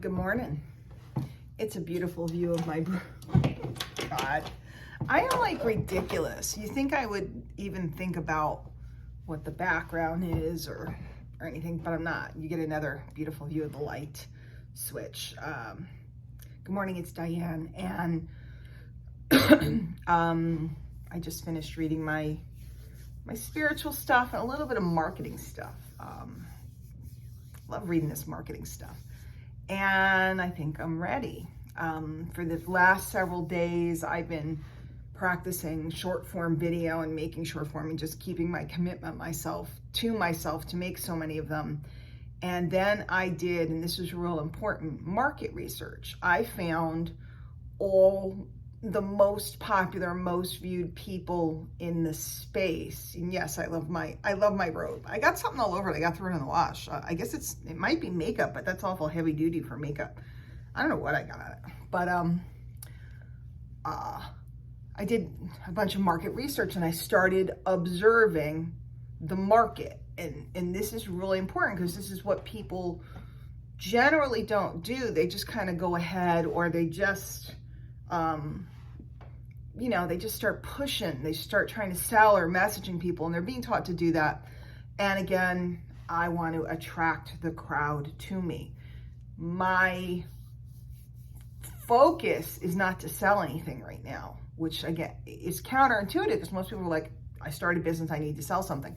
Good morning. It's a beautiful view of my, God. I am like ridiculous. You think I would even think about what the background is or anything, but I'm not. You get another beautiful view of the light switch. Good morning, it's Diane. And I just finished reading my spiritual stuff and a little bit of marketing stuff. Love reading this marketing stuff. And I think I'm ready. For the last several days, I've been practicing short form video and making short form and just keeping my commitment to myself to make so many of them. And then I did, and this was real important, market research. I found all the most popular, most viewed people in the space. And yes, I love my robe. I got something all over it. I got thrown in the wash. I guess it might be makeup, but that's awful heavy duty for makeup. I don't know what I got, but I did a bunch of market research and I started observing the market. And this is really important because this is what people generally don't do. They just kind of go ahead, or they just, they just start pushing. They start trying to sell or messaging people, and they're being taught to do that. And again, I want to attract the crowd to me. My focus is not to sell anything right now, which again is counterintuitive because most people are like, I started a business, I need to sell something.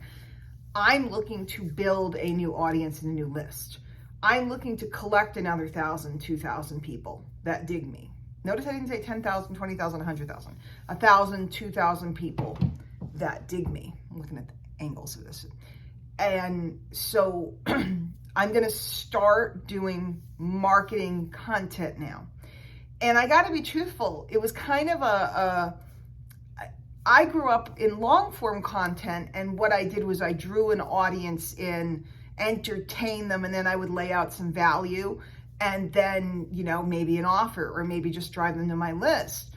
I'm looking to build a new audience and a new list. I'm looking to collect another 1,000, 2,000 people that dig me. Notice I didn't say 10,000, 20,000, 100,000. 1,000, 2,000 people that dig me. I'm looking at the angles of this. And so I'm going to start doing marketing content now. And I got to be truthful. It was kind of I grew up in long form content, and what I did was I drew an audience in, entertain them, and then I would lay out some value, and then, maybe an offer, or maybe just drive them to my list.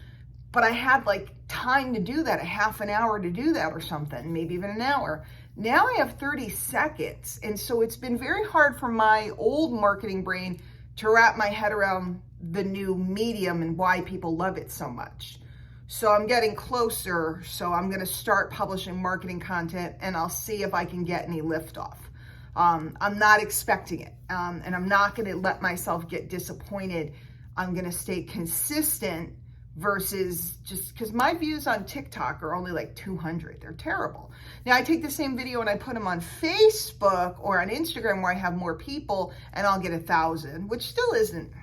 But I had like time to do that, a half an hour to do that or something, maybe even an hour. Now I have 30 seconds. And so it's been very hard for my old marketing brain to wrap my head around the new medium and why people love it so much. So I'm getting closer. So I'm going to start publishing marketing content, and I'll see if I can get any liftoff. I'm not expecting it. And I'm not going to let myself get disappointed. I'm going to stay consistent versus just because my views on TikTok are only like 200. They're terrible. Now I take the same video and I put them on Facebook or on Instagram where I have more people, and I'll get 1,000, which still isn't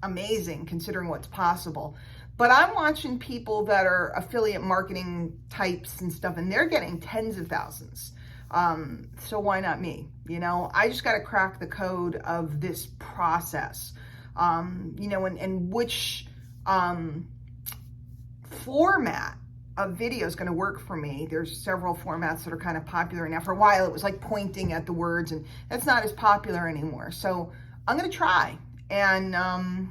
amazing considering what's possible. But I'm watching people that are affiliate marketing types and stuff, and they're getting tens of thousands. So why not me? I just got to crack the code of this process, and which format of video is going to work for me. There's several formats that are kind of popular now. For a while, it was like pointing at the words, and that's not as popular anymore. So I'm going to try, and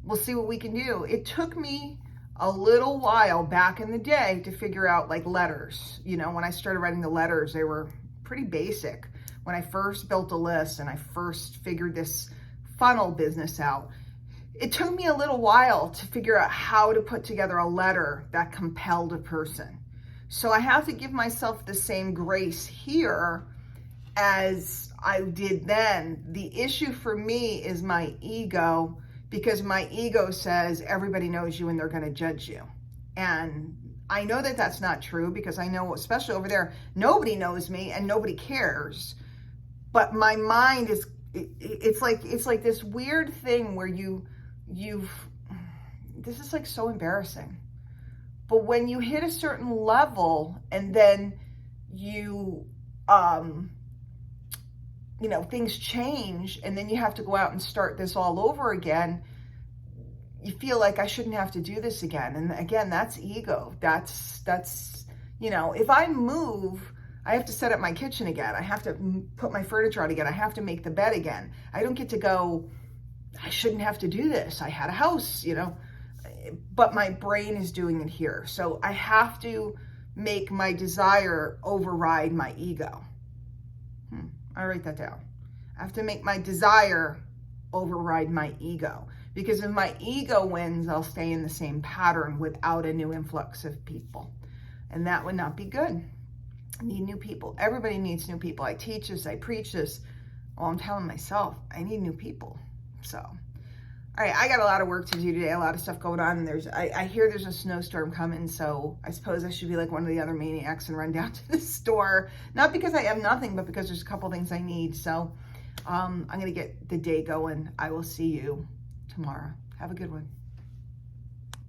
we'll see what we can do. It took me a little while back in the day to figure out like letters. When I started writing the letters, they were pretty basic. When I first built a list and I first figured this funnel business out, it took me a little while to figure out how to put together a letter that compelled a person. So I have to give myself the same grace here as I did then. The issue for me is my ego, because my ego says everybody knows you and they're going to judge you. And I know that that's not true, because I know, especially over there, nobody knows me and nobody cares. But my mind is, it's like this weird thing where this is like so embarrassing. But when you hit a certain level and then things change, and then you have to go out and start this all over again, you feel like I shouldn't have to do this again. And again, that's ego. That's if I move, I have to set up my kitchen again. I have to put my furniture out again. I have to make the bed again. I don't get to go, I shouldn't have to do this. I had a house, but my brain is doing it here. So I have to make my desire override my ego. I write that down. I have to make my desire override my ego. Because if my ego wins, I'll stay in the same pattern without a new influx of people. And that would not be good. I need new people. Everybody needs new people. I teach this, I preach this. Well, I'm telling myself, I need new people. So, all right, I got a lot of work to do today, a lot of stuff going on. I hear there's a snowstorm coming, so I suppose I should be like one of the other maniacs and run down to the store. Not because I have nothing, but because there's a couple things I need. So I'm going to get the day going. I will see you tomorrow. Have a good one.